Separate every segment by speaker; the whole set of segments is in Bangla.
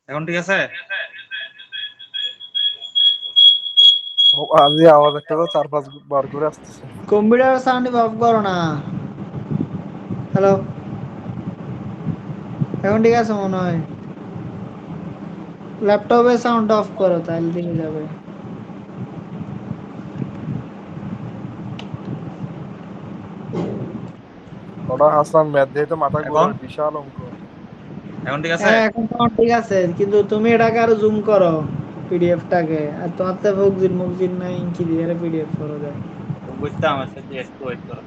Speaker 1: এখন ঠিক আছে?
Speaker 2: আজ আওয়াজ একটা তো 4-5 বার করে আসতেছে।
Speaker 3: কম্পিউটার সাউন্ড অফ করো না। হ্যালো, এখন ঠিক আছে মনে হয়। ল্যাপটপের সাউন্ড অফ করো, তাহলে ঠিক যাবে।
Speaker 2: ওটা হাসলাম, ম্যাথ দিয়ে তো মাথা
Speaker 1: এখন
Speaker 2: ঘুরে, বিশাল অঙ্ক।
Speaker 1: এখন ঠিক আছে?
Speaker 3: হ্যাঁ, এখন তোমার ঠিক আছে, কিন্তু তুমি এটাকে আরো জুম করো পিডিএফটাকে। আর তোমার তো মুখজিন মুখজিন নাই, ইঞ্চি দিয়ে পিডিএফ করো যায়।
Speaker 1: বুঝতাম আসলে, একটু ওয়েট করো।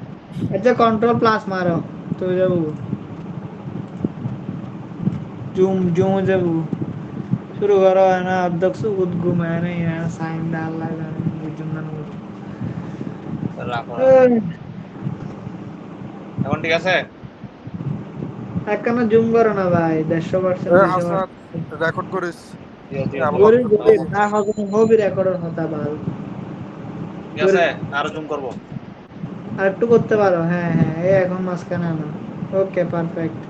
Speaker 3: আচ্ছা, কন্ট্রোল প্লাস মারো তো যাবো। জুম জুম যাবো, শুরু করো না। অর্ধেক সুদ ঘুমায় নাই না, সাইন ডাল লাগা বুঝুন না।
Speaker 1: রাখো। এখন ঠিক আছে?
Speaker 3: একখানা জুম করো না ভাই, 150%, 200%।
Speaker 2: হাসনাত, রেকর্ড করিস।
Speaker 1: দিও দিও
Speaker 2: আবু
Speaker 1: দিও।
Speaker 3: গরিব
Speaker 2: বকর
Speaker 3: গরিব
Speaker 2: দিয়েছি।
Speaker 3: না হজম হবি রেকর্ডের কথা বাল।
Speaker 1: ঠিক আছে, আরো জুম করবো।
Speaker 3: আর একটু করতে পারো, হ্যাঁ হ্যাঁ, এই এখন মাঝখানে আনো। ওকে, পারফেক্ট,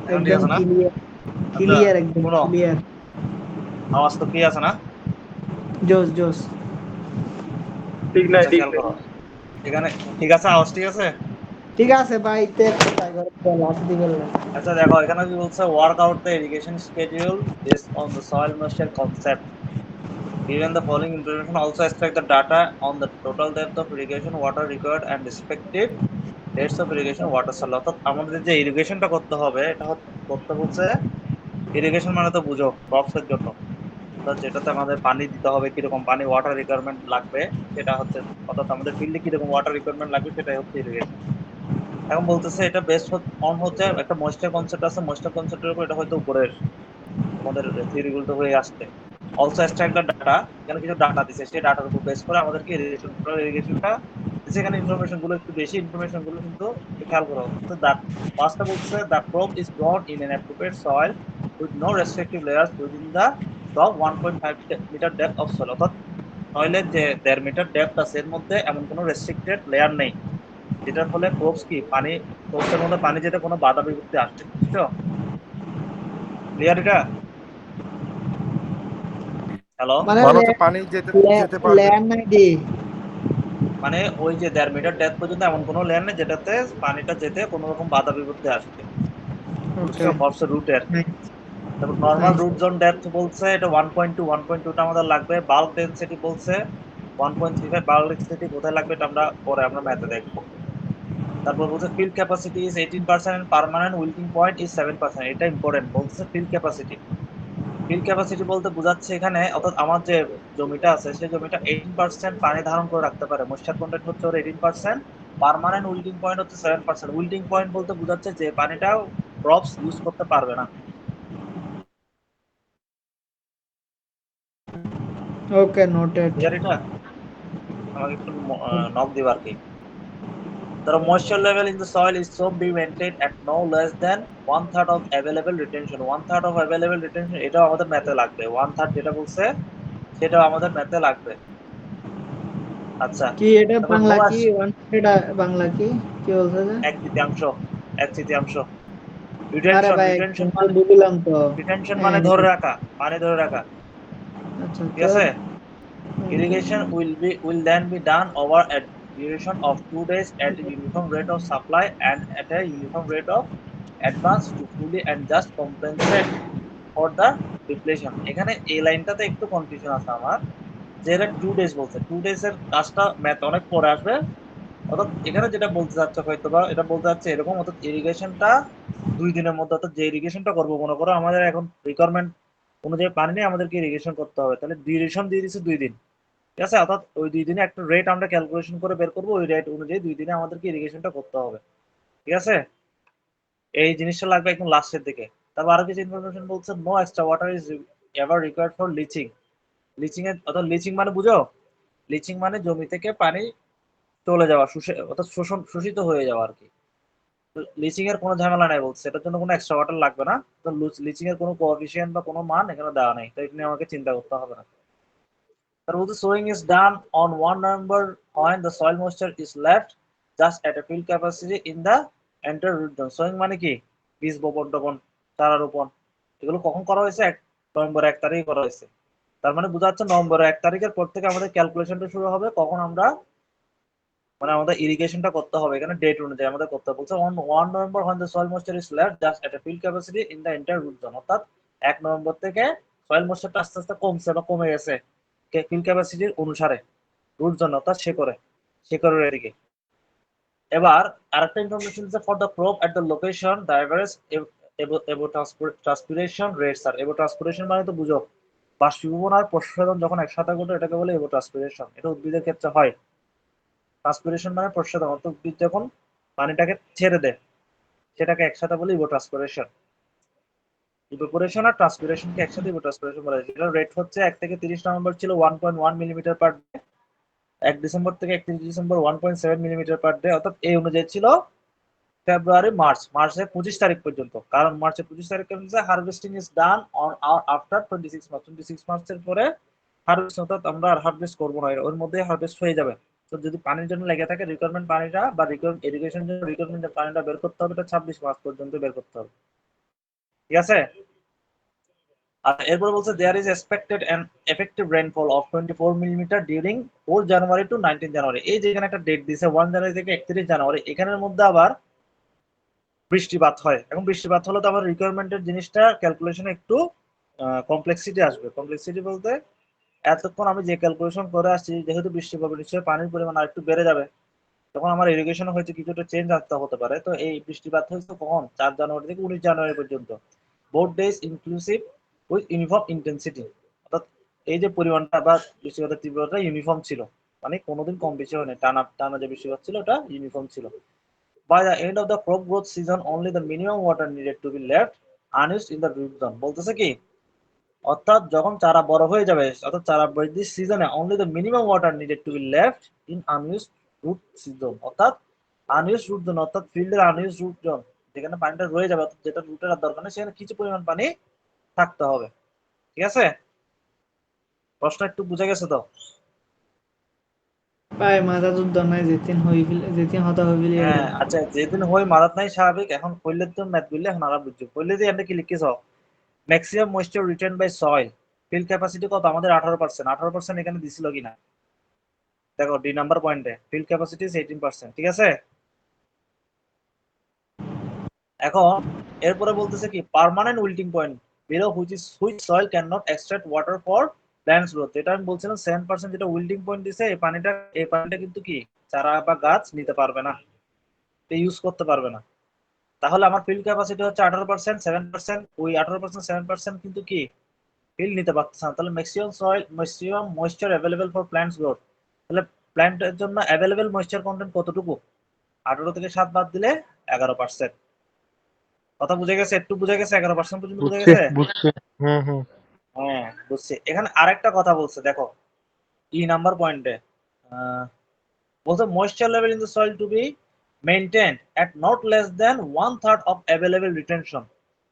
Speaker 1: এখন ঠিক
Speaker 3: একদম
Speaker 1: আছে না?
Speaker 3: ক্লিয়ার,
Speaker 1: আচ্ছা
Speaker 3: ক্লিয়ার, একদম
Speaker 1: শুনো,
Speaker 3: ক্লিয়ার।
Speaker 1: আওয়াজ তো কি আছে না?
Speaker 3: জোস জোস।
Speaker 2: ঠিক নাই,
Speaker 1: আচ্ছা
Speaker 2: ঠিক
Speaker 1: খেয়াল
Speaker 2: নাই।
Speaker 1: করো এখানে। ঠিক আছে, আওয়াজ ঠিক আছে?
Speaker 3: ঠিক আছে ভাই, তে ট্রাই করো, লাস্ট দিকে বললাম।
Speaker 1: আচ্ছা দেখো, এখানে কি বলছে, work out the irrigation schedule based on the soil moisture concept. Given the following information, also extract the data on the total depth of irrigation water required and respective dates of irrigation water supply. অর্থাৎ আমাদের যে ইরিগেশনটা করতে হবে, এটা করতে বলছে। ইরিগেশন মানে তো বুঝো, ক্রপস এর জন্য। অর্থাৎ যেটাতে আমাদের পানি দিতে হবে, কিরকম পানি ওয়াটার রিকোয়ারমেন্ট লাগবে, সেটা হচ্ছে। অর্থাৎ আমাদের ফিল্ডে কিরকম ওয়াটার রিকোয়ারমেন্ট লাগবে, সেটাই হচ্ছে ইরিগেশন। এখন বলতেছে এটা বেস্ট অন হচ্ছে একটা ময়েশ্চার কনসেপ্ট আছে, ময়েশ্চার কনসেপ্টের উপর এটা হয়তো উপরের তোমাদের থিওরি গুলো হয়ে আসছে। অলসো এক্সট্রাক্ট দ্য ডাটা, এখানে কিছু ডাটা দিছে, সেই ডাটার উপর বেস করে আমাদেরকে ইরিগেশনটা দিছে। এখানে ইনফরমেশন গুলো একটু বেশি, ইনফরমেশন গুলো কিন্তু একটু খেয়াল করো। তো ফার্স্টটা বলছে the crop is grown in an appropriate soil with no restrictive layers within the top 1.5 metre depth of soil. অর্থাৎ সয়েলের যে 1.5 মিটার ডেপথ আছে, এর মধ্যে এমন কোনো রেস্ট্রিক্টেড লেয়ার নেই, যেটার ফলে ক্রপস কি পানি, ক্রপসের মধ্যে পানি যেতে কোনো বাধা বিপত্তি আসবে। বুঝছো? ক্লিয়ার এটা? হ্যালো?
Speaker 3: মানে
Speaker 2: মানে হচ্ছে পানি যেতে যেতে পারবে।
Speaker 3: লেয়ার নাই দি।
Speaker 1: মানে ওই যে 1.5 মিটার ডেপথ পর্যন্ত এমন কোনো লেয়ার নেই যেটাতে পানিটা যেতে কোনো রকম বাধা বিপত্তি আসবে।
Speaker 3: ওকে,
Speaker 1: বুঝছো? কর্পসের রুটে আর কি।
Speaker 3: নাইস
Speaker 1: তারপর normal
Speaker 3: nice.
Speaker 1: Root zone depth বলছে এটা 1.2, 1.2টা আমাদের লাগবে। বাল্ক ডেনসিটি বলছে 1.35। বাল্ক ডেনসিটি কোথায় লাগবে এটা আমরা পরে আমরা ম্যাথে দেখবো। তারপর বলছে field capacity is 18% and permanent wilting point is 7%। এটা ইম্পর্টেন্ট, বলছে ফিল্ড ক্যাপাসিটি। ফিল্ড ক্যাপাসিটি বলতে বোঝাচ্ছে এখানে, অর্থাৎ আমার যে জমিটা আছে, সেই জমিটা 18% পানি ধারণ করে রাখতে পারে। ময়েশ্চার কন্টেন্ট হচ্ছে ওর 18%, পার্মানেন্ট উইল্টিং পয়েন্ট হচ্ছে 7%। উইল্টিং পয়েন্ট বলতে বোঝাচ্ছে যে পানিটা ক্রপস ইউজ করতে পারবে না।
Speaker 3: ওকে, নোটেড।
Speaker 1: ক্লিয়ার এটা? আমাকে একটু নক দিবা আর কি। The moisture level in the soil is so be maintained at no less than 1/3 of available retention. 1/3 of available retention, এটাও আমাদের ম্যাথে লাগবে। 1/3 যেটা বলছে সেটাও আমাদের ম্যাথে লাগবে। আচ্ছা,
Speaker 3: কি এটা
Speaker 1: তারপর
Speaker 3: বাংলা
Speaker 1: নো,
Speaker 3: কি 100? বাংলা কি কি বলছে যে?
Speaker 1: এক তৃতীয়াংশ, এক তৃতীয়াংশ।
Speaker 3: আরে
Speaker 1: রিটেনশন,
Speaker 3: ভাই,
Speaker 1: রিটেনশন
Speaker 3: একদম
Speaker 1: মানে,
Speaker 3: বুঝলাম তো।
Speaker 1: রিটেনশন
Speaker 3: হ্যাঁ
Speaker 1: মানে ধরে
Speaker 3: হ্যাঁ,
Speaker 1: রাখা, পানি ধরে রাখা।
Speaker 3: আচ্ছা
Speaker 1: ঠিক
Speaker 3: তো।
Speaker 1: আছে? Irrigation will then be done over a duration of 2 days at a uniform rate of supply and at a uniform rate of advance to fully and just compensate for the depletion. এখানে এই লাইনটাতে একটু কনফিউশন আছে আমার, যে এটা 2 days বলছে। 2 days এর কাজটা ম্যাথ অনেক পরে আসবে। অর্থাৎ এখানে যেটা বলতে চাচ্ছে, হয়তো বা এটা বলতে চাচ্ছে এরকম, অর্থাৎ ইরিগেশনটা 2 দিনের মধ্যে, অর্থাৎ যে ইরিগেশনটা করবো, মনে করো আমাদের এখন রিকোয়ারমেন্ট অনুযায়ী পানি নেই, আমাদেরকে ইরিগেশন করতে হবে, তাহলে ডিউরেশন দিয়ে দিচ্ছে 2 দিন। ঠিক আছে? অর্থাৎ ওই 2 দিনে একটা রেট আমরা ক্যালকুলেশন করে বের করবো, ওই রেট অনুযায়ী 2 দিনে আমাদেরকে ইরিগেশনটা করতে হবে। ঠিক আছে? এই জিনিসটা লাগবে একদম লাস্টের দিকে। তারপর আরো কিছু ইনফরমেশন বলছে, no extra water is ever required for leaching. Leaching এর, অর্থাৎ লিচিং মানে বুঝো, লিচিং মানে জমি থেকে পানি চলে যাওয়া, অর্থাৎ শোষিত হয়ে যাওয়া আর কি। লিচিং এর কোনো ঝামেলা নাই বলছে, এটার জন্য কোনো এক্সট্রা ওয়াটার লাগবে না। তো লিচিং এর কোনো কোএফিসিয়েন্ট বা কোনো মান এখানে দেওয়া নেই, তো এটা নিয়ে আমাকে চিন্তা করতে হবে না। তারপর বলছে sowing is done on 1 November when the soil moisture is left just at a field capacity in the entire root zone. sowing মানে কি? বীজ বপন টপন, চারারোপণ, এগুলো কখন করা হয়েছে? নভেম্বর 1 তারিখে করা হয়েছে। তার মানে বোঝা যাচ্ছে নভেম্বর 1 তারিখের পর থেকে আমাদের ক্যালকুলেশনটা শুরু হবে কখন আমরা মানে আমাদের ইরিগেশনটা করতে হবে। এখানে ডেট অনুযায়ী আমাদের করতে হবে। বলছে on 1 November when the soil moisture is left just at a field capacity in the entire root zone, অর্থাৎ 1 নভেম্বর থেকে সয়েল ময়েশ্চারটা আস্তে আস্তে কমছে বা কমে গেছে ফিল্ড ক্যাপাসিটির অনুসারে রুট জোন অর্থাৎ শেকড়ের এদিকে। এবার আরেকটা ইনফরমেশন আছে for the crop at the location the average evapotranspiration rates আর এভোট্রান্সপিরেশন মানে তো বুঝো বাষ্পীভবন আর প্রস্বেদন যখন একসাথে ঘটে এটাকে বলে এভোট্রান্সপিরেশন। এটা উদ্ভিদের ক্ষেত্রে হয়। ট্রান্সপিরেশন মানে প্রস্বেদন, অর্থাৎ উদ্ভিদ যখন পানিটাকে ছেড়ে দেয় সেটাকে একসাথে বলে ইভোট্রান্সপিরেশন। ইভাপোরেশন আর ট্রান্সপিরেশনকে একসাথে ইভোট্রান্সপিরেশন বলা হয়। যেটার রেট হচ্ছে 1 থেকে 30 নভেম্বর ছিল 1.1 মিলিমিটার পার ডে, 1 ডিসেম্বর থেকে 31 ডিসেম্বর 1.7 মিলিমিটার পার ডে, অর্থাৎ এই অনুযায়ী ছিল ফেব্রুয়ারি মার্চের 25 তারিখ পর্যন্ত। কারণ মার্চের 25 তারিখ পর্যন্ত harvesting is done on after 26 মার্চের পরে হারভেস্ট, অর্থাৎ আমরা আর হারভেস্ট করবো না, ওর মধ্যে হারভেস্ট হয়ে যাবে। তো যদি পানির জন্য লেগে থাকে রিকোয়ারমেন্ট পানিটা বা ইরিগেশন জন্য রিকোয়ারমেন্ট পানিটা বের করতে হবে, এটা 26 মার্চ পর্যন্ত বের করতে হবে। ঠিক আছে। আর এরপর বলছে there is expected an effective rainfall of 24 millimetre during 4 January to 19 January. এই যে এখানে একটা ডেট দিছে 1 জানুয়ারি থেকে 31 জানুয়ারি, এখানের মধ্যে আবার বৃষ্টিপাত হয়। এখন বৃষ্টিপাত হলে তো আমার রিকোয়ারমেন্টের জিনিসটা ক্যালকুলেশনে একটু কমপ্লেক্সিটি আসবে। কমপ্লেক্সিটি বলতে এতক্ষণ আমি যে ক্যালকুলেশন করে আসছি, যেহেতু বৃষ্টি পাবে নিশ্চয়ই পানির পরিমাণ আর একটু বেড়ে যাবে, তখন আমার ইরিগেশনে হয়তো কিছুটা চেঞ্জ আসতে হতে পারে। তো এই বৃষ্টিপাত হয়েছে কখন? 4 জানুয়ারি থেকে 19 জানুয়ারি পর্যন্ত, both days inclusive with uniform intensity, অর্থাৎ এই যে পরিমাণটা বা বৃষ্টিপাতের তীব্রতা ইউনিফর্ম ছিল, মানে কোনোদিন কম বেশি হয়নি, টানা টানা যে বৃষ্টিপাত ছিল ওটা ইউনিফর্ম ছিল। By the end of the crop growth season, only the minimum water needed to be left unused in the root zone. বলতেছে কি, অর্থাৎ যখন চারা বড় হয়ে যাবে, অর্থাৎ চারা বৃদ্ধির সিজনে only the minimum water needed to be left in unused root zone, অর্থাৎ unused root zone, অর্থাৎ ফিল্ডের unused root zone যেখানে পানিটা রয়ে যাবে, অর্থাৎ যেটা রুটের আর দরকার নেই, সেখানে কিছু পরিমাণ পানি থাকতে হবে। ঠিক আছে, প্রশ্ন একটু বুঝে গেছে তো?
Speaker 3: পায় মাথা যুদ্ধ নাই যেদিন হতা হইবিলি
Speaker 1: হ্যাঁ আচ্ছা, যেদিন হই মারাত নাই স্বাভাবিক। এখন কইলে তো ম্যাথ বললে এখন আরো বুঝছো। কইলে যে এন্ড কি লিখিস maximum moisture retained by soil field capacity কত আমাদের 18%। 18% এখানে দিছিল কিনা দেখো, ডি নাম্বার পয়েন্টে ফিল্ড ক্যাপাসিটি ইজ 18%। ঠিক আছে। এখন এরপরে বলতেছে কি permanent wilting point below which soil can not extract water for plants growth. যেটা আমি বলছিলাম 7% যেটা উইল্টিং পয়েন্ট দিছে, এই পানিটা কিন্তু কি চারা বা গাছ নিতে পারবে না, ইউজ করতে পারবে না। তাহলে আমার ফিল্ড ক্যাপাসিটি হচ্ছে 18%, 7%, ওই 18% 7% কিন্তু কি ফিল্ড নিতে পারতেছে না। তাহলে maximum moisture available for plants growth, তাহলে প্ল্যান্টের জন্য অ্যাভেলেবল ময়েশ্চার কন্টেন্ট কতটুকু? 18 থেকে 7 বাদ দিলে 11%। কথা বুঝে গেছে? একটু বুঝে গেছে? 11% পর্যন্ত বুঝে
Speaker 2: বুঝছি
Speaker 1: গেছে?
Speaker 2: বুঝছি। হুম হুম।
Speaker 1: হ্যাঁ বুঝছি। এখানে আরেকটা কথা বলছে দেখো, ই নাম্বার পয়েন্টে বলছে moisture level in the soil to be maintained at not less than 1/3 of available retention,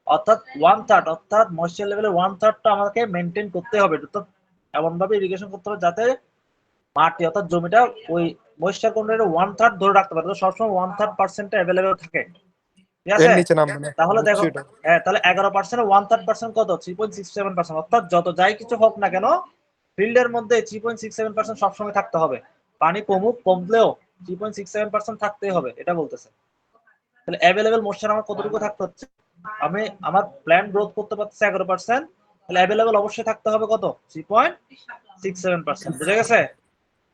Speaker 1: অর্থাৎ 1/3, অর্থাৎ ময়েশ্চার লেভেলের 1/3টা আমাকে মেইনটেইন করতে হবে। তো এমন ভাবে ইরিগেশন করতে হবে যাতে মাটি অর্থাৎ জমিটা ওই ময়েশ্চার কন্টেন্টের 1/3 ধরে রাখতে পারে, তো সবসময় 1/3% অ্যাভেলেবল থাকে। ঠিক
Speaker 2: এর
Speaker 1: আছে।
Speaker 2: নিচে নামবে না,
Speaker 1: তাহলে
Speaker 2: বুঝছি
Speaker 1: দেখো,
Speaker 2: এটা।
Speaker 1: হ্যাঁ তাহলে 11% 1/3% কত? 3.67%, অর্থাৎ যত যাই কিছু হোক না কেন ফিল্ডের মধ্যে 3.67% সবসময় থাকতে হবে। পানি কমুক কমলেও 3.67% থাকতেই হবে, এটা বলতেছে। তাহলে অ্যাভেলেবল ময়েশ্চার আমার কতটুকু থাকতে হচ্ছে? আমি আমার প্ল্যান্ট গ্রোথ করতে পারতেছি 11%, তাহলে অ্যাভেলেবল অবশ্যই থাকতে হবে কত? 3.67%। বুঝে গেছে?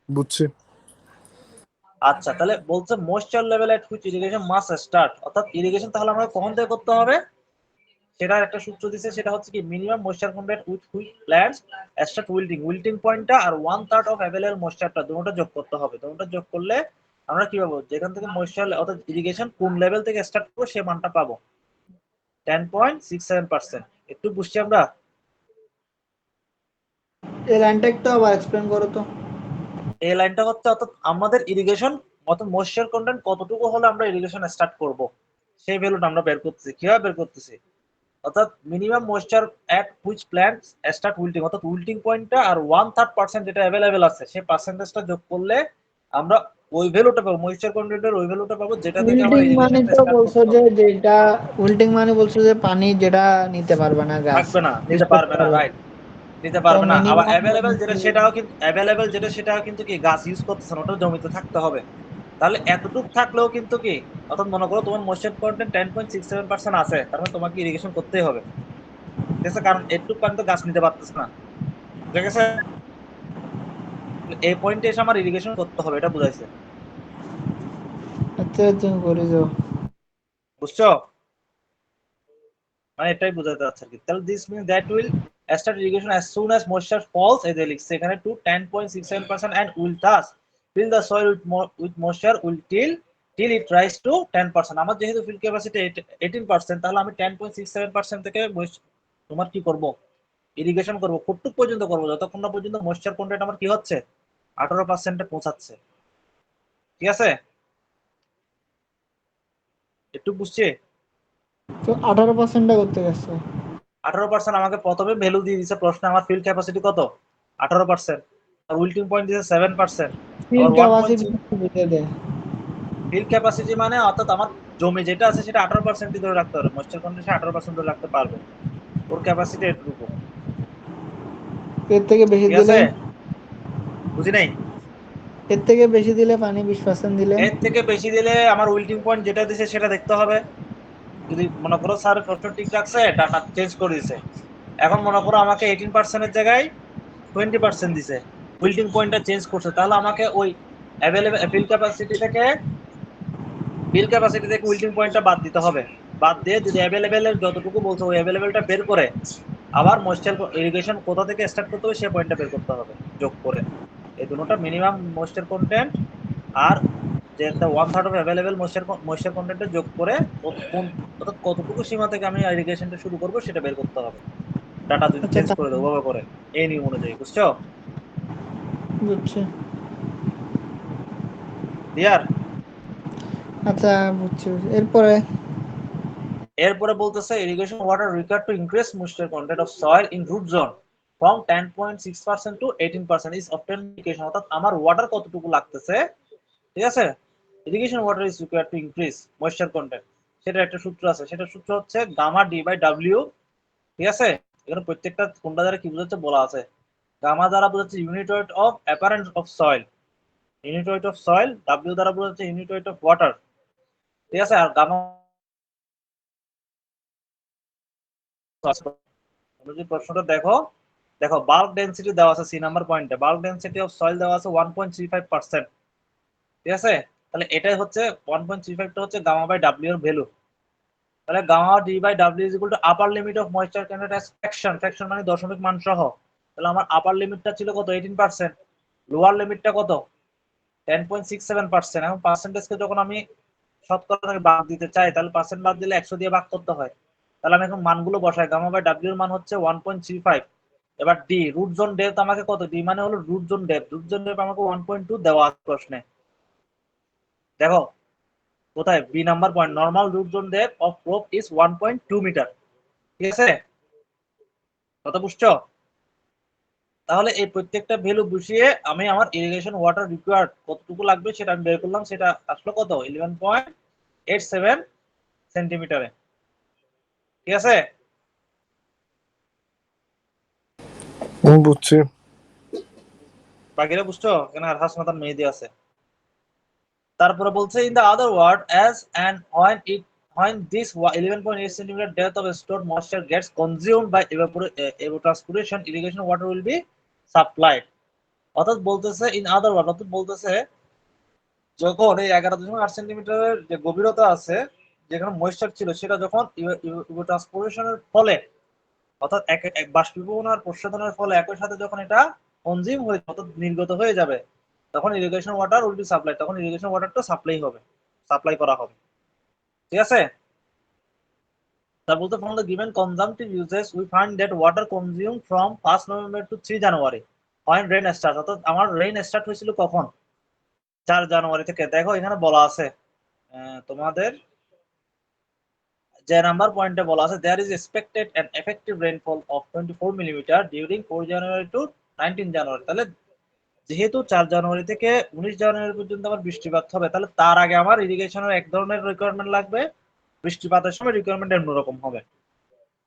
Speaker 2: বুঝছি।
Speaker 1: আচ্ছা, তাহলে বলছে moisture level at which irrigation must start, অর্থাৎ ইরিগেশন তাহলে আমাকে কখন থেকে করতে হবে? সেটার একটা সূত্র দিছে, সেটা হচ্ছে কি minimum moisture content with which plants start wilting পয়েন্টটা আর 1/3 অফ অ্যাভেলেবল ময়েশ্চারটা দুটোটা যোগ করতে হবে। দুটোটা যোগ করলে আমরা কি পাবো? যেখান থেকে ময়েশ্চার অর্থাৎ ইরিগেশন কোন লেভেল থেকে স্টার্ট করবো সেই মানটা পাবো 10.67%। একটু বুঝছি আমরা?
Speaker 3: এই লাইনটা একটু আবার এক্সপ্লেন করো তো।
Speaker 1: এই লাইনটা হচ্ছে অর্থাৎ আমাদের ইরিগেশন অর্থাৎ ময়েশ্চার কন্টেন্ট কতটুকু হলে আমরা ইরিগেশন স্টার্ট করব, সেই ভ্যালুটা আমরা বের করতেছি। কিভাবে বের করতেছি? অর্থাৎ minimum moisture at which plants start wilting, অর্থাৎ উইল্টিং পয়েন্টটা আর 1/3% যেটা অ্যাভেলেবেল আছে সেই পার্সেন্টেজটা যোগ করলে আমরা ওই ভ্যালুটা পাবো, ময়েশ্চার কন্টেন্টের ওই ভ্যালুটা পাবো যেটা থেকে আমার
Speaker 3: উইল্টিং মানে
Speaker 1: ইরিগেশনটা
Speaker 3: তো
Speaker 1: স্টার্ট
Speaker 3: বলছো
Speaker 1: করতে
Speaker 3: যে
Speaker 1: হবে।
Speaker 3: যেটা উইল্টিং মানে বলছো যে পানি যেটা নিতে পারবে না গাছ,
Speaker 1: থাকবে না,
Speaker 3: ইউজ
Speaker 1: নিতে
Speaker 3: করতে
Speaker 1: পারবে না,
Speaker 3: পারবে না।
Speaker 1: রাইট, নিতে
Speaker 3: তো
Speaker 1: পারবে না। আবার
Speaker 3: মিনিমাম
Speaker 1: অ্যাভেলেবেল যেটা সেটাও কিন্তু অ্যাভেলেবেল যেটা সেটাও কিন্তু কি গাছ ইউজ করতেছে না, ওটা জমিতে থাকতে হবে। তাহলে এতটুক থাকলেও কিন্তু কি, অর্থাৎ মনে করো তোমার ময়েশ্চার কন্টেন্ট 10.67% আছে, তার মানে তোমাকে ইরিগেশন করতেই হবে, ঠিক আছে, কারণ একটু পানি তো গাছ নিতে পারতেছে না, ঠিক আছে। এই পয়েন্টে এসে আমার ইরিগেশন করতে হবে, এটা বুঝাইছে,
Speaker 3: আচ্ছা তুমি করে যাও।
Speaker 1: বুঝছো? মানে এটাই বোঝাতে চাচ্ছে আর কি। তাহলে this means that will start irrigation as soon as moisture falls, এই যে লিখছে এখানে, to 10.67% and will touch fill the soil with moisture will till it rise to 10%। আমার যেহেতু ফিল ক্যাপাসিটি 18%, তাহলে আমি 10.67% থেকে তোমার কি করব, ইরিগেশন করব, কতটুক পর্যন্ত করব, যতক্ষণ না পর্যন্ত ময়েশ্চার কন্টেন্ট আমার কি হচ্ছে 18%-এ পৌঁছাচ্ছে, ঠিক আছে, একটু বুঝছি।
Speaker 3: তো 18%টা করতে গেছে।
Speaker 1: 18% আমাকে প্রথমে ভ্যালু দিয়ে দিচ্ছে প্রশ্নে, আমার ফিল্ড ক্যাপাসিটি কত 18%, আর উইল্টিং পয়েন্ট দিচ্ছে 7%,
Speaker 3: ফিল
Speaker 1: আবার
Speaker 3: ক্যাপাসিটি
Speaker 1: 1.3।
Speaker 3: বুঝে দে।
Speaker 1: ফিল্ড ক্যাপাসিটি মানে অর্থাৎ আমার জমি যেটা আছে সেটা 18% ধরে রাখতে হবে, ময়েশ্চার কন্ডিশন 18% ধরে রাখতে পারবে, ওর ক্যাপাসিটি এটুকু,
Speaker 3: এর থেকে বেশি
Speaker 1: ঠিক
Speaker 3: দিলে,
Speaker 1: আছে, বুঝি নাই।
Speaker 3: এর থেকে বেশি দিলে পানি 20% দিলে।
Speaker 1: এর থেকে বেশি দিলে আমার উইল্টিং পয়েন্ট যেটা দিছে সেটা দেখতে হবে। যদি মনে করো স্যার প্রশ্ন ঠিক রাখছে, ডাটা চেঞ্জ করে দিছে, এখন মনে করো আমাকে 18%-এর জায়গায় 20% দিছে, উইল্টিং পয়েন্টটা চেঞ্জ করছে, তাহলে আমাকে ওই অ্যাভেলেবল ফিল ক্যাপাসিটি থেকে উইল্টিং পয়েন্টটা বাদ দিতে হবে, বাদ দিয়ে যদি অ্যাভেলেবেলের যতটুকু বলছে ওই অ্যাভেলেবেলটা বের করে আবার ময়েশ্চার ইরিগেশন কোথা থেকে স্টার্ট করতে হবে সেই পয়েন্টটা বের করতে হবে যোগ করে, এই দুটোটা মিনিমাম ময়েশ্চার কন্টেন্ট আর যে একটা 1/3 অফ অ্যাভেলেবেল ময়েশ্চার কন্টেন্টে যোগ করে অর্থাৎ কতটুকু সীমা থেকে আমি ইরিগেশনটা শুরু করবো সেটা বের করতে হবে, ডাটা যদি
Speaker 3: আচ্ছা
Speaker 1: চেঞ্জ করে দেবো ওভাবে করে, এই নিয়ম অনুযায়ী, বুঝছো?
Speaker 3: বুঝছি।
Speaker 1: ক্লিয়ার?
Speaker 3: আচ্ছা বুঝছি বুঝছি। এরপরে
Speaker 1: এরপরে বলতেছে irrigation water required to increase moisture content of soil in root zone from 10.6% to 18% is obtain irrigation, অর্থাৎ আমার ওয়াটার কতটুকু লাগতেছে, ঠিক আছে, irrigation water is required to increase moisture content, সেটা একটা সূত্র আছে, সেটা সূত্র হচ্ছে গামা ডি বাই ডাব্লিউ, ঠিক আছে। এখানে প্রত্যেকটা কোনটা দ্বারা কি বোঝাচ্ছে বলা আছে, গামা দ্বারা বোঝাচ্ছে unit weight of apparent of soil, unit weight of soil, W দ্বারা বোঝাচ্ছে ইউনিট ওয়েট অফ ওয়াটার, ঠিক আছে। আর গামা যদি প্রশ্নটা দেখো, দেখো বাল্ক ডেনসিটি দেওয়া আছে সি নাম্বার পয়েন্টে, বাল্ক ডেনসিটি অফ সয়েল দেওয়া আছে 1.35%, ঠিক আছে। তাহলে এটাই হচ্ছে 1.35টা হচ্ছে গামা বাই ডাব্লিউ এর ভ্যালু, তাহলে gamma D by W is equal to upper limit of moisture content as fraction, fraction মানে দশমিক মান সহ, তাহলে আমার আপার লিমিটটা ছিল কত 18%, লোয়ার লিমিটটা কত 10.67%। এখন পার্সেন্টেজকে যখন আমি শতকরা থেকে বাদ দিতে চাই তাহলে পার্সেন্ট বাদ দিলে 100 দিয়ে ভাগ করতে হয়, তাহলে আমি এখন মানগুলো বসাই, গামা বাই ডাব্লিউ এর মান হচ্ছে 1.35, এবার ডি রুট জোন ডেপথ আমাকে কত, ডি মানে হলো root zone depth, root zone depth আমাকে 1.2 দেওয়া আছে প্রশ্নে, দেখো কোথায় B number point, normal root zone depth of crop is 1.2 metre, ঠিক আছে, কথা বুঝছো? তাহলে এই প্রত্যেকটা ভ্যালু বসিয়ে আমি আমার ইরিগেশন ওয়াটার রিকোয়ার্ড কতটুকু লাগবে সেটা আমি বের করলাম, সেটা আসলো কত 11.87 সেন্টিমিটারে, ঠিক আছে।
Speaker 2: বুঝছি।
Speaker 1: বাকিরা বুঝছো? কেন আর হাসনাতার মেহেদি আছে। তারপরে বলছে in the other word as and when this 11.8 centimeter depth of stored moisture gets consumed by evapotranspiration, irrigation water will be supplied, অর্থাৎ বলতেছে ইন আদার ওয়ার্ড, অর্থাৎ বলতেছে যখন এই 11.8 সেন্টিমিটারের যে গভীরতা আছে যেখানে ময়েশ্চার ছিল সেটা যখন ইভাপোট্রান্সপিরেশনের ফলে অর্থাৎ এক বাষ্পীভবন আর প্রস্বাদনের ফলে একই সাথে যখন এটা কনজিউম হয়ে অর্থাৎ নির্গত হয়ে যাবে তখন irrigation water will be supply, তখন ইরিগেশন ওয়াটারটা সাপ্লাই করা হবে, ঠিক আছে। তা বলতে from the given consumptive uses we find that water consume from 1 November to 3 January when rain start, অর্থাৎ আমার রেইন স্টার্ট হয়েছিল কখন 4 জানুয়ারি থেকে। দেখো এখানে বলা আছে তোমাদের যে নাম্বার পয়েন্টে বলা আছে there is expected an effective rainfall of 24 mm during 4 January to 19 January, তাহলে যেহেতু 4 জানুয়ারি থেকে 19 জানুয়ারি পর্যন্ত আমার বৃষ্টিপাত হবে, তাহলে তার আগে আমার ইরিগেশনের এক ধরনের রিকোয়ারমেন্ট লাগবে, বৃষ্টিপাতের সময় রিকোয়ারমেন্ট অন্যরকম হবে।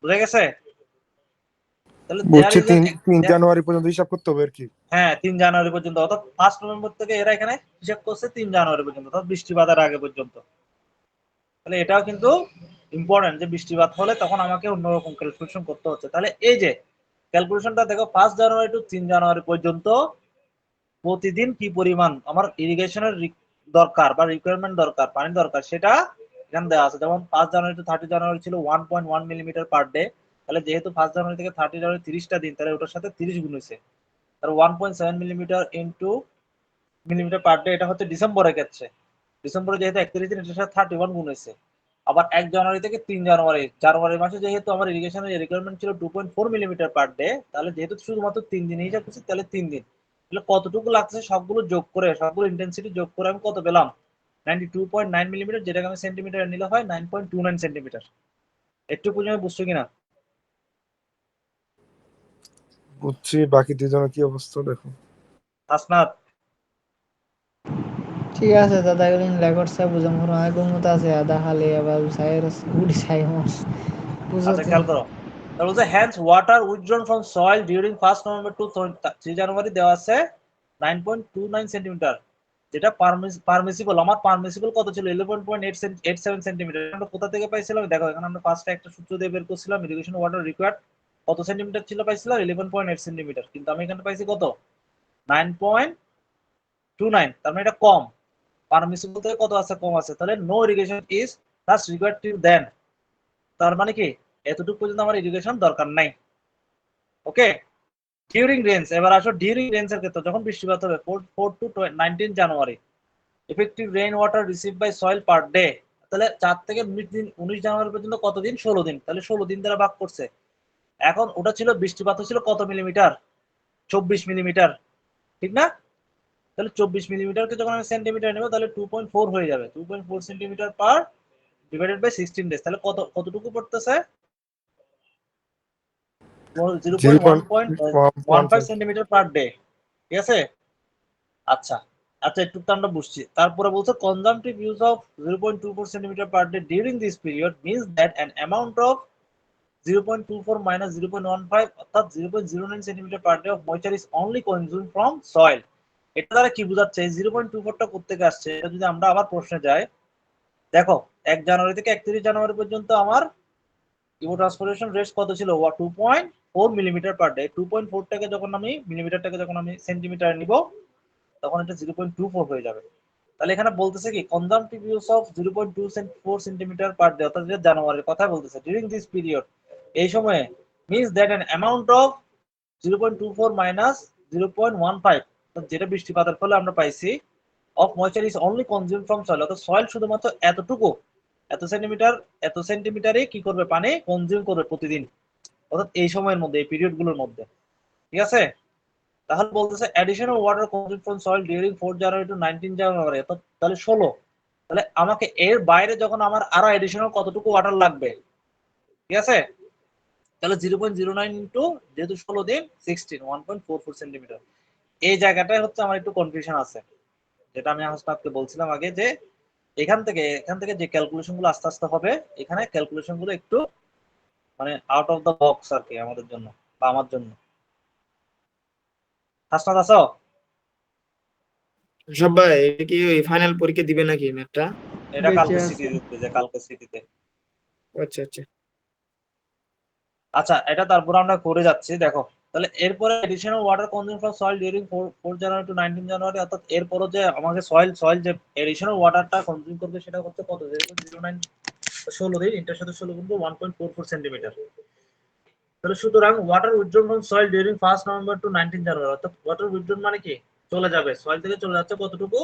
Speaker 1: বুঝা গেছে? তাহলে দেয়ার
Speaker 2: বুঝছি।
Speaker 1: ইজ
Speaker 2: 3 জানুয়ারি পর্যন্ত হিসাব করতে হবে আর কি।
Speaker 1: হ্যাঁ 3 জানুয়ারি পর্যন্ত, অর্থাৎ 1 নভেম্বর থেকে এরা এখানে হিসাব করছে 3 জানুয়ারি পর্যন্ত, অর্থাৎ বৃষ্টিপাতের আগে পর্যন্ত। তাহলে এটাও কিন্তু ইম্পর্টেন্ট যে বৃষ্টিপাত হলে তখন আমাকে অন্যরকম ক্যালকুলেশন করতে হচ্ছে। তাহলে এই যে ক্যালকুলেশনটা দেখো 1 জানুয়ারি টু 3 জানুয়ারি পর্যন্ত প্রতিদিন কি পরিমাণ আমার ইরিগেশনের দরকার বা রিকোয়ারমেন্ট দরকার, পানি দরকার, সেটা এখানে দেওয়া আছে। যেমন 5 জানুয়ারি টু 30 জানুয়ারি ছিল 1.1 মিলিমিটার পার ডে। তাহলে যেহেতু 1 জানুয়ারি থেকে 30 জানুয়ারি 30টা দিন, তাহলে ওটার সাথে 30 গুণ হয়েছে। তার 1.7 millimetre into millimetre per day, এটা হচ্ছে ডিসেম্বরের ক্ষেত্রে। ডিসেম্বরে যেহেতু 31 দিন, এটার সাথে 31 গুণ হয়েছে। আবার 1 জানুয়ারি থেকে 3 জানুয়ারি, জানুয়ারি মাসে যেহেতু আমার ইরিগেশনের রিকোয়ারমেন্ট ছিল 2.4 মিলিমিটার পার ডে, তাহলে যেহেতু শুধুমাত্র 3 দিন হিসাব করছি, তাহলে 3 দিন, তাহলে কতটুকু লাগছে সবগুলো যোগ করে, সবগুলো ইন্টেন্সিটি যোগ করে আমি কত পেলাম? 92.9 মিলিমিটার, যেটাকে আমি সেন্টিমিটারে নিলে হয় 9.29 সেন্টিমিটার। একটু পর্যন্ত বুঝছো কিনা?
Speaker 2: বুঝছি। বাকি দুজনের কি অবস্থা দেখো।
Speaker 1: হাসনাত,
Speaker 3: ঠিক আছে দাদা, এগুলো রেকর্ড সব বুঝাম করো আগুন মতো আছে আদা হালে আবার সাইরাস গুডি সাইমস
Speaker 1: আচ্ছা
Speaker 3: বুঝতে।
Speaker 1: খেয়াল করো। তাহলে বলছে hence water withdrawn from soil during 1 November to 3 January দেওয়া আছে 9.29 সেন্টিমিটার, যেটা পারমিসিবল। আমার পারমিসিবল কত ছিল? 11.87 সেন্টিমিটার। আমরা কোথা থেকে পাইছিলাম দেখো, এখানে আমরা ফার্স্টে একটা সূত্র দিয়ে বের করছিলাম, ইরিগেশন ওয়াটার রিকোয়ার্ড কত সেন্টিমিটার ছিল পাইছিলাম 11.8 সেন্টিমিটার, কিন্তু আমি এখানে পাইছি কত? 9.29। তার মানে এটা কম। পারমিসিবল থেকে কত আছে? কম আছে। তাহলে no irrigation is plus required till then, তার মানে কি এতটুকু পর্যন্ত আমার ইরিগেশন দরকার নাই। ওকে, ডিউরিং রেঞ্জ, এবার আসো ডিউরিং রেঞ্জের ক্ষেত্রে যখন বৃষ্টিপাত হবে 4 to 19 January, effective rain water receive by soil per day, তাহলে 4 থেকে 19 দিন, 19 জানুয়ারি পর্যন্ত কত দিন? 16 দিন। তাহলে 16 দিন দ্বারা ভাগ করছে। এখন ওটা ছিল বৃষ্টিপাত ছিল কত মিলিমিটার? 24 মিলিমিটার, ঠিক না? তাহলে 24 মিলিমিটারকে যখন আমি সেন্টিমিটার নেব, তাহলে 2.4 হয়ে যাবে। 2.4 centimetre per divided by 16 days, তাহলে কতটুকু পড়তেছে? 0.1.15
Speaker 2: 0.115।
Speaker 1: Centimetre per day. ঠিক আছে? আচ্ছা আচ্ছা, একটু তো আমরা বুঝছি। তারপরে বলছে কনজাম্পটিভ use of 0.24 centimetre per day during this period means that an amount of 0.24 minus 0.15 অর্থাৎ 0.09 centimetre per day of moisture is only consume from soil. এটা দ্বারা কি বোঝাচ্ছে? 0.24টা কোত্থেকে আসছে? এটা যদি আমরা আবার প্রশ্নে যাই, দেখো 1 জানুয়ারি থেকে 31 জানুয়ারি পর্যন্ত আমার ইভোট্রান্সপিরেশন রেট কত ছিল? 2.4 মিলিমিটার পার ডে। 2.4টাকে যখন আমি মিলিমিটারটাকে যখন আমি সেন্টিমিটার নিব, তখন এটা 0.24 হয়ে যাবে। তাহলে এখানে বলতেছে কি কনজাম্পটিভ use of 0.24 centimetre per day, অর্থাৎ এটা জানুয়ারির কথা বলতেছে। ডিউরিং দিস পিরিয়ড, এই সময়ে, means that an amount of 0.24 minus 0.15, যেটা বৃষ্টিপাতের ফলে আমরা পাইছি, of moisture is only consume from soil, অর্থাৎ সয়েল শুধুমাত্র এতটুকু, এত সেন্টিমিটারে কি করবে? পানি কনজিউম করবে প্রতিদিন, অর্থাৎ এই সময়ের মধ্যে, এই পিরিয়ড গুলোর মধ্যে। ঠিক আছে? তাহলে বলতেছে additional water consume from soil during 4 January to 19 January, অর্থাৎ তাহলে 16। তাহলে আমাকে এর বাইরে যখন আমার আরো অ্যাডিশনাল কতটুকু ওয়াটার লাগবে? ঠিক আছে? তাহলে 0.09 ইন্টু, যেহেতু 16 দিন, 16, 1.44 সেন্টিমিটার। এই জায়গাটায় হচ্ছে আমার একটু কনফিউশন আছে, যেটা আমি হাসনাতকে বলছিলাম আগে, যে এখান থেকে যে ক্যালকুলেশন গুলো আস্তে আস্তে হবে, এখানে ক্যালকুলেশন গুলো একটু মানে আউট অফ দ্য বক্স আর কি আমাদের জন্য বা আমার জন্য। হাসনাত আছো?
Speaker 4: সব ভাই, এটা কি ওই ফাইনাল পরীক্ষা দিবে নাকি ম্যাথটা?
Speaker 1: এটা
Speaker 3: বেঁচে
Speaker 1: কালকে
Speaker 3: আছে।
Speaker 1: সিটি দিতে, যে কালকে সিটিতে।
Speaker 4: আচ্ছা আচ্ছা।
Speaker 1: আচ্ছা, এটা তারপর আমরা করে যাচ্ছি, দেখো। তাহলে এরপরে additional water consume from soil during 4 January to 19 January, অর্থাৎ এরপরও যে আমাকে সয়েল যে এডিশনাল ওয়াটারটা কনজিউম করবে, সেটা হচ্ছে কত? 0.09, 16 দিন, এটার সাথে 16 কিন্তু 1.44 সেন্টিমিটার। তাহলে সুতরাং water withdrawn from soil during 1 November to 19 January, অর্থাৎ ওয়াটার উইথড্রন মানে কি? চলে যাবে, সয়েল থেকে চলে যাচ্ছে কতটুকু?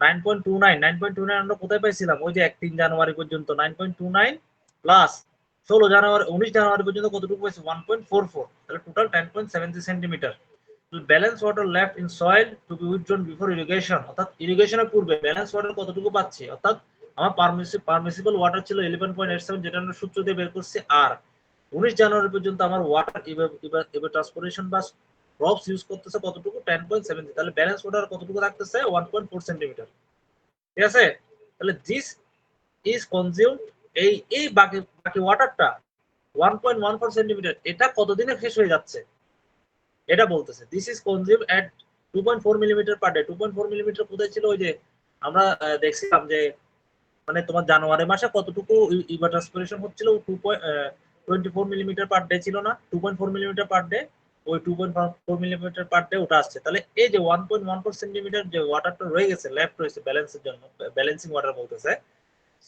Speaker 1: 9.29। 9.29 আমরা কোথায় পাইছিলাম? ওই যে 3 জানুয়ারি পর্যন্ত 9.29 প্লাস 16 জানুয়ারি, 19 জানুয়ারি পর্যন্ত কতটুকু পাইছি? 1.44। তাহলে total 10.73 centimetre. Balance water left in soil to be withdrawn before irrigation, অর্থাৎ ইরিগেশনের পূর্বে ব্যালেন্স ওয়াটার কতটুকু পাচ্ছি? অর্থাৎ আমার পারমিসিবল ওয়াটার ছিল 11.87, যেটা আমরা সূত্র দিয়ে বের করছি। আর 19 জানুয়ারি পর্যন্ত আমার ওয়াটার ইভাপোরেশন বা ক্রপস ইউজ করতেছে কতটুকু 10.7, তাহলে ব্যালেন্স ওয়াটার কতটুকু থাকতেছে 1.4 সেন্টিমিটার। ঠিক আছে, তাহলে দিস ইজ কনজিউমড, এই বাকি ওয়াটারটা 1.14 সেন্টিমিটার, এটা কতদিনে শেষ হয়ে যাচ্ছে এটা বলতেছে। This is consumed at 2.4 millimetre per day. 2.4 millimetre কোথায় ছিল? ওই যে আমরা দেখছিলাম যে মানে তোমার জানুয়ারি মাসে কতটুকু ইভাপোরেশন হচ্ছিল, 2.24 মিলিমিটার পার ডে ছিল না? 2.4 মিলিমিটার পার ডে, ওই 2.4 মিলিমিটার পার ডে ওটা আসছে। তাহলে এই যে 1.14 সেন্টিমিটার যে ওয়াটারটা রয়ে গেছে, লেফট রয়েছে ব্যালেন্সের জন্য, ব্যালেন্সিং ওয়াটার বলতেছে,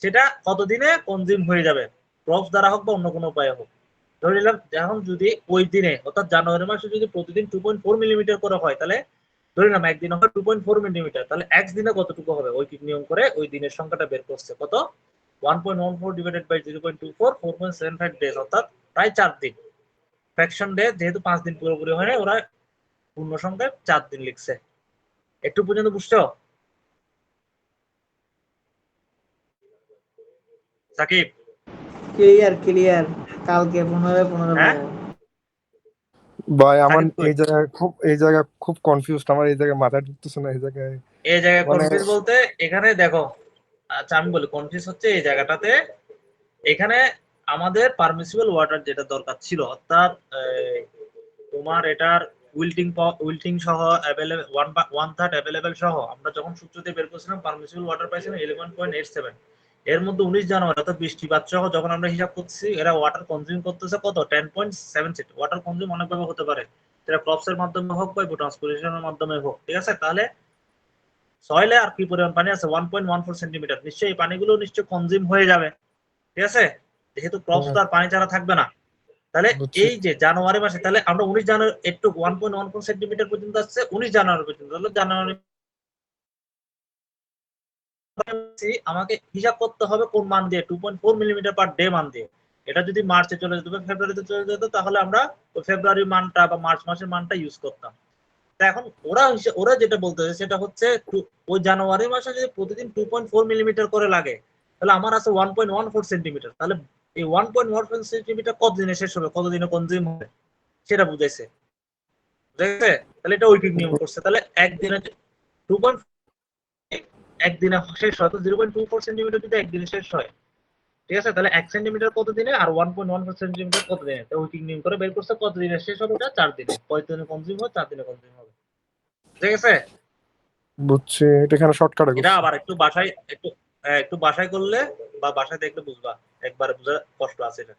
Speaker 1: সেটা কতদিনে কনজিউম হয়ে যাবে, ক্রপস দ্বারা হোক বা অন্য কোনো উপায়ে হোক। ধরে নিলাম এখন যদি ওই দিনে অর্থাৎ জানুয়ারি মাসে যদি প্রতিদিন 2.4 মিলিমিটার করে হয়, তাহলে ধরে নিলাম একদিনে হয় 2.4 মিলিমিটার, তাহলে এক দিনে কতটুকু হবে ঐকিক নিয়ম করে ওই দিনের সংখ্যাটা বের করছে কত, 1.14 ডিভাইডেড বাই 0.24, 4.75 ডেজ, অর্থাৎ প্রায় 4 দিন। ফ্র্যাকশন ডে যেহেতু 5 দিন পুরোপুরি হয় না, ওরা পূর্ণ সংখ্যায় 4 দিন লিখছে। একটু পর্যন্ত বুঝছো সাকিব?
Speaker 3: ক্লিয়ার, কালকে 15
Speaker 1: হ্যাঁ
Speaker 2: ভাই আমার
Speaker 1: সাকিব কই?
Speaker 2: এই জায়গায় খুব কনফিউজড, আমার এই জায়গায় মাথায় ঢুকতেছে না এই জায়গায়
Speaker 1: এই জায়গায়
Speaker 2: মানে।
Speaker 1: কনফিউজ বলতে এখানে দেখো, আচ্ছা আমি বলি কনফিউজ হচ্ছে এই জায়গাটাতে। এখানে আমাদের পারমিসিবল ওয়াটার যেটা দরকার ছিল, অর্থাৎ তোমার এটার উইল্টিং সহ অ্যাভেলেবল 1/3 অ্যাভেলেবল সহ আমরা যখন সূত্র দিয়ে বের করছিলাম পারমিসিবল ওয়াটার পাইছিলাম 11.87। এর মধ্যে 19 জানুয়ারি অর্থাৎ বৃষ্টিপাত সহ যখন আমরা হিসাব করছি, এরা ওয়াটার কনজিউম করতেছে কত 10.76। ওয়াটার কনজিউম অনেকভাবে হতে পারে, সেটা ক্রপসের মাধ্যমে হোক বা ট্রান্সপিরেশনের মাধ্যমে হোক। ঠিক আছে, তাহলে সয়েলে আর কি পরিমাণ পানি আছে 1.14 সেন্টিমিটার, নিশ্চয়ই এই পানিগুলো নিশ্চয়ই কনজিউম হয়ে যাবে। ঠিক আছে, যেহেতু ক্রপস তো আর পানি ছাড়া থাকবে না। তাহলে
Speaker 2: বুঝছি।
Speaker 1: এই যে জানুয়ারি মাসে, তাহলে আমরা 19 জানুয়ারি একটু 1.14 সেন্টিমিটার পর্যন্ত আসছে 19 জানুয়ারি পর্যন্ত, তাহলে জানুয়ারি আমাকে হিসাব করতে হবে কোন মান দিয়ে, 2.4 মিলিমিটার পার ডে মান দিয়ে। এটা যদি মার্চে চলে যেত বা ফেব্রুয়ারিতে চলে যেত, তাহলে আমরা ওই ফেব্রুয়ারি মানটা বা মার্চ মাসের মানটা ইউজ করতাম। তা এখন ওরা যেটা বলতেছে সেটা হচ্ছে ওই জানুয়ারি মাসে যদি প্রতিদিন 2.4 মিলিমিটার করে লাগে, তাহলে আমার আছে 1.14 সেন্টিমিটার। তাহলে এই 1.14 সেন্টিমিটার কতদিনে শেষ হবে, কতদিনে কনজিউম হবে সেটা বুঝাইছে। বুঝাইছে? তাহলে এটা ঐকিক নিয়ম করছে। তাহলে একদিনে 2. একদিনে শেষ হয়, তো 0.24 সেন্টিমিটার যদি একদিনে শেষ হয়, ঠিক আছে, তাহলে 1 সেন্টিমিটার কত দিনে আর 1.14 সেন্টিমিটার কত দিনে, তো ঐকিক নিয়ম করে বের করছে কত দিনে শেষ হবে, ওটা 4 দিনে। কয় দিনে কনজিউম হয়, 4 দিনে কনজিউম হবে। ঠিক আছে,
Speaker 2: বুঝছি, এটা এখানে শর্টকাটে
Speaker 1: এটা
Speaker 2: করছি।
Speaker 1: আবার একটু বাসায় করলে বা বাসায় দেখলে বুঝবা, একবারে বুঝা কষ্ট আছে এটা।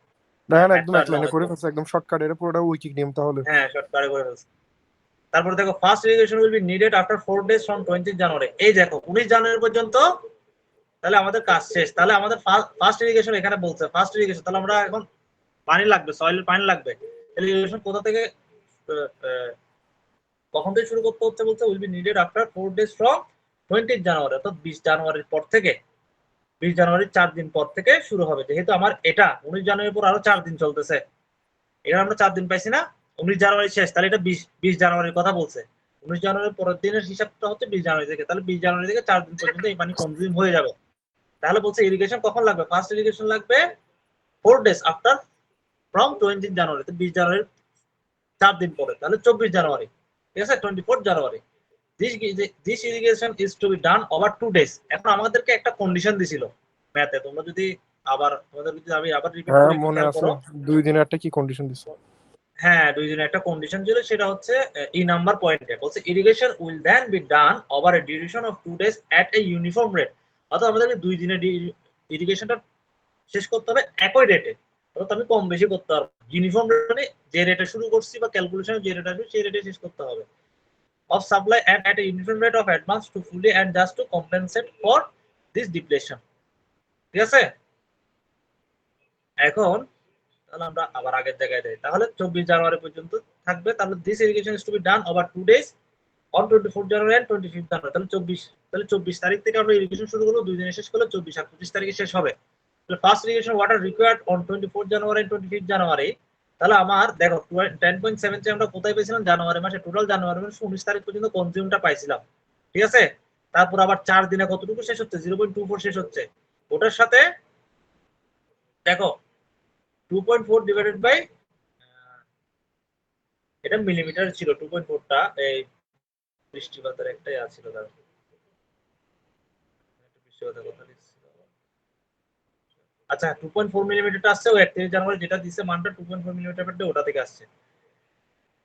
Speaker 2: দেখেন একদম
Speaker 1: ম্যাথটা
Speaker 2: এক
Speaker 1: আসলে
Speaker 2: লাইনে
Speaker 1: অনেক
Speaker 2: করে
Speaker 1: কম।
Speaker 2: ফেলছে, একদম শর্টকাট, এটা পুরোটা উইকিক নিয়ম তাহলে।
Speaker 1: হ্যাঁ শর্টকাটে করে ফেলছে। তারপরে দেখো first irrigation will be needed after 4 days from 20 জানুয়ারি। এই দেখো 19 জানুয়ারি পর্যন্ত তাহলে আমাদের কাজ শেষ। তাহলে আমাদের ফার্স্ট ইরিগেশন এখানে বলছে, ফার্স্ট ইরিগেশন, তাহলে আমরা এখন পানি লাগবে, সয়েলের পানি লাগবে। তাহলে ইরিগেশন কোথা থেকে কখন থেকে শুরু করতে হচ্ছে বলছে, will be needed after 4 days from 20 জানুয়ারি, অর্থাৎ 20 জানুয়ারির পর থেকে, 20 জানুয়ারির 4 দিন পর থেকে শুরু হবে। যেহেতু আমার এটা 19 জানুয়ারির পর আরো 4 দিন চলতেছে, এখানে আমরা 4 দিন পাইছি না, 19 জানুয়ারি শেষ, তাহলে এটা 20 জানুয়ারির কথা বলছে। 19 জানুয়ারির পরের দিনের হিসাবটা হচ্ছে 20 জানুয়ারি থেকে, তাহলে 20 জানুয়ারি থেকে 4 দিন পর্যন্ত এই পানি কনজিউম হয়ে যাবে। তাহলে বলছে ইরিগেশন কখন লাগবে, ফার্স্ট ইরিগেশন লাগবে 4 ডেজ আফটার ফ্রম 20 জানুয়ারি, তো 20 জানুয়ারির 4 দিন পরে, তাহলে 24 জানুয়ারি। ঠিক আছে, 24 January. This irrigation is to be done over 2 days. এখন আমাদেরকে একটা কন্ডিশন দিছিল ম্যাথে, তোমরা যদি আবার তোমাদের যদি আমি আবার রিপিট
Speaker 2: হ্যাঁ
Speaker 1: করি একটু
Speaker 2: মনে
Speaker 1: খেয়াল
Speaker 2: আছে,
Speaker 1: করো।
Speaker 2: 2 দিনে একটা কি কন্ডিশন দিছে।
Speaker 1: হ্যাঁ 2 দিনের একটা কন্ডিশন ছিল, সেটা হচ্ছে ই নাম্বার পয়েন্টে বলছে irrigation will then be done over a duration of 2 days at a uniform rate. অর্থাৎ আমাদেরকে 2 দিনে ইরিগেশনটা শেষ করতে হবে একই রেটে, অর্থাৎ আমি কম বেশি করতে পারবো। ইউনিফর্ম রেট মানে যে রেটে শুরু করছি বা ক্যালকুলেশনে যে রেট আসবে সেই রেটে শেষ করতে হবে। Of supply and at a uniform rate of advance to fully and just to compensate for this depletion। ঠিক আছে, এখন তাহলে আমরা আবার আগের জায়গায় যাই, তাহলে 24 জানুয়ারি পর্যন্ত থাকবে। তাহলে this irrigation is to be done over 2 days on 24 January and 25 January. তাহলে 24 তারিখ থেকে আমরা ইরিগেশন শুরু করব, 2 দিনে শেষ করলে 24 আর 25 তারিখে শেষ হবে। তাহলে first irrigation water required on 24 January and 25 January. তাহলে আমার দেখো 10.7 আমরা কোথায় পেয়েছিলাম, জানুয়ারি মাসে, টোটাল জানুয়ারি মাসে 19 তারিখ পর্যন্ত কনজিউমটা পাইছিলাম। ঠিক আছে, তারপর আবার 4 দিনে কতটুকু শেষ হচ্ছে, 0.24 শেষ হচ্ছে। ওটার সাথে দেখো 2.4 ডিভাইডেড বাই এটা মিলিমিটার ছিল 2.4টা এই বৃষ্টিপাতের একটাই আছিল তার বৃষ্টিপাতের কথা দিচ্ছিল আচ্ছা 2.4 মিলিমিটারটা আসছে ও 31 জানুয়ারি যেটা দিছে মানটা 2.4 মিলিমিটার ওটা থেকে আসছে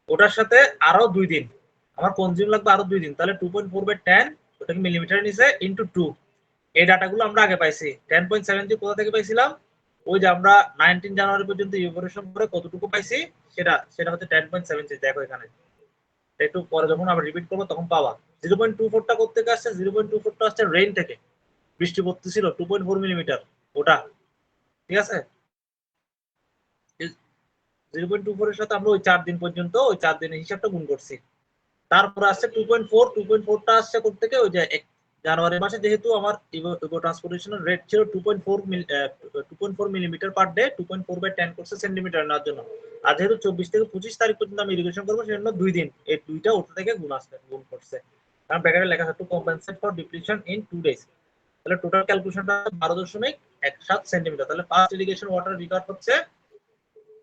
Speaker 1: ওটার সাথে আরো 2 দিন আমার কনজিউম লাগবে আরো 2 দিন তাহলে 2.4/10 ওটাকে মিলিমিটার নিচে ইনটু 2 এই ডাটাগুলো আমরা আগে পাইছি 10.70 কোথা থেকে পাইছিলাম ওই যে আমরা 19 জানুয়ারি পর্যন্ত ইভাপোরেশন করে কতটুকু পাইছি সেটা সেটা হচ্ছে 10.70 দেখো এখানে একটু পরে যখন আবার রিপিট করবো তখন পাওয়া 0.24টা কোথা থেকে আসছে 0.24টা আসছে রেইন থেকে বৃষ্টি পড়তেছিল 2.4 মিলিমিটার ওটা ঠিক আছে 0.24 এর সাথে আমরা ওই 4 দিন পর্যন্ত ওই 4 দিনের হিসাবটা গুণ করছি তারপর আসছে 2.4টা আসছে কোথা থেকে ওই যে জানুয়ারি মাসে যেহেতু আমার ইভো ট্রান্সপোর্টেশনের রেট ছিল 2.4 মিলিমিটার পার ডে 2.4/10 করছে সেন্টিমিটার নেওয়ার জন্য আর যেহেতু 24 থেকে 25 তারিখ পর্যন্ত আমি ইরিগেশন করবো সেজন্য 2 দিন এই দুইটা ওটা থেকে গুণ করছে কারণ ব্র্যাকেটে লেখা আছে to compensate for depletion in 2 days তাহলে টোটাল ক্যালকুলেশনটা 12.17 সেন্টিমিটার তাহলে ফার্স্ট ইরিগেশন ওয়াটার রিকোয়ার্ড হচ্ছে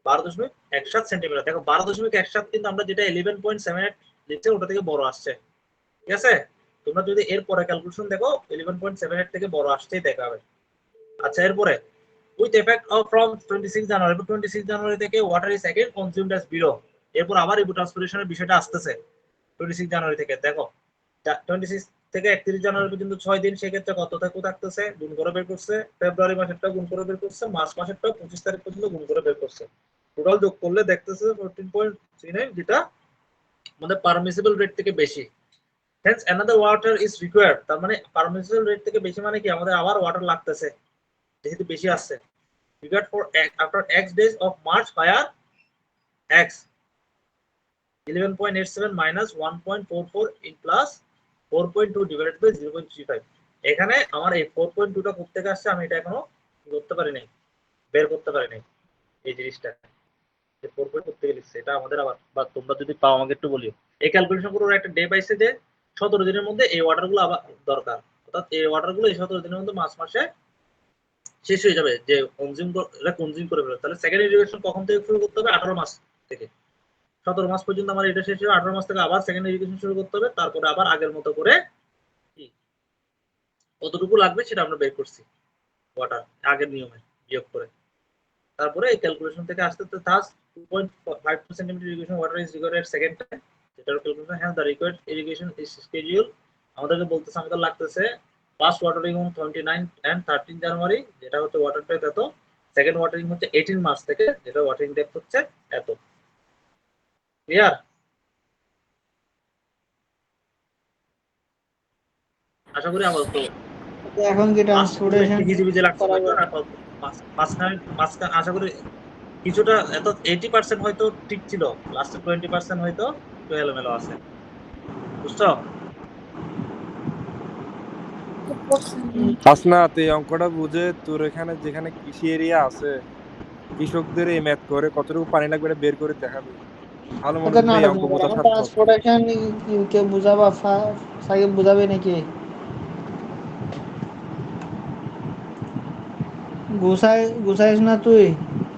Speaker 1: 12.17 সেন্টিমিটার দেখো 12.17 কিন্তু আমরা যেটা 11.78 লিখছে ওটা থেকে বড় আসছে ঠিক আছে তোমরা যদি এর পরে ক্যালকুলেশন দেখো 11.78 থেকে বড় আসছেই দেখাবে আচ্ছা এরপরে উইথ এফেক্ট অফ ফ্রম 26 জানুয়ারি 26 জানুয়ারি থেকে water is again consumed as below এরপর আবার ইভো ট্রান্সপোর্টেশনের বিষয়টা আসতেছে 26 জানুয়ারি থেকে দেখো 26 থেকে 31 জানুয়ারি পর্যন্ত 6 দিন সেক্ষেত্রে কত থাকতেছে গুণ করে বের করছে ফেব্রুয়ারি মাসেরটা গুণ করে বের করছে মার্চ মাসেরটা 25 তারিখ পর্যন্ত গুণ করে বের করছে টোটাল যোগ করলে দেখতেছে 14.39 যেটা আমাদের পারমিসিবল রেট থেকে বেশি hence another water is required তার মানে পারমিসিবল রেট থেকে বেশি মানে কি আমাদের আবার ওয়াটার লাগতেছে যেহেতু বেশি আসছে required for after x days of march higher x 11.87 minus 1.44 in plus 4.2 divided by 0.35 এখানে আমার এই 4.2টা কোথা থেকে আসছে আমি এটা এখনো করতে পারি নাই বের করতে পারি নাই এই জিনিসটা যে 4.2 থেকে লিখছে এটা আমাদের আবার বা তোমরা যদি পাও আমাকে একটু বলিও এই ক্যালকুলেশন করে একটা ডে পাইছে যে 17 দিনের মধ্যে এই ওয়াটারগুলো আবার দরকার অর্থাৎ এই ওয়াটারগুলো এই 17 দিনের মধ্যে মার্চ মাসে শেষ হয়ে যাবে যে কনজিউম করে ফেলে তাহলে সেকেন্ড ইরিগেশন কখন থেকে শুরু করতে হবে 18 মাস থেকে 17 মাস পর্যন্ত আমার এটা শেষ হবে 18 মাস থেকে আবার সেকেন্ড ইরিগেশন শুরু করতে হবে তারপরে আবার আগের মতো করে কতটুকু লাগবে সেটা আমরা বের করছি ওয়াটার আগের নিয়মে বিয়োগ করে তারপরে এই ক্যালকুলেশন থেকে আসতে তো তাস 2.52 centimetre irrigation water is required at second time যেটার ক্যালকুলেশন হ্যাঁ the required irrigation is schedule আমাদেরকে বলতেছে আমাদের লাগতেছে ফার্স্ট ওয়াটারিং অন 29 এন্ড 13 জানুয়ারি যেটা হচ্ছে ওয়াটার ডেপথ এত সেকেন্ড ওয়াটারিং হচ্ছে 18 মার্চ থেকে যেটা ওয়াটারিং ডেপথ হচ্ছে এত ক্লিয়ার আশা করি আমার তো
Speaker 3: এখন কি ট্রান্সপোর্টেশন
Speaker 1: যে লাগছে হয়তো না মাঝখানে আশা করি কিছুটা এত 80% হয়তো ঠিক ছিল লাস্টে 20% হয়তো একটু এলোমেলো আছে বুঝছো
Speaker 2: হাসনাত এই অঙ্কটা বুঝে তোর এখানে যেখানে কৃষি এরিয়া আছে কৃষকদের এই ম্যাথ করে কতটুকু পানি লাগবে এটা বের করে দেখাবে ভালো মনে হচ্ছে এই অঙ্ক বোঝা সার্থক
Speaker 3: ট্রান্সপোর্টেশন কে বুঝাবা সাকিব বুঝাবে নাকি গুছাইস না তুই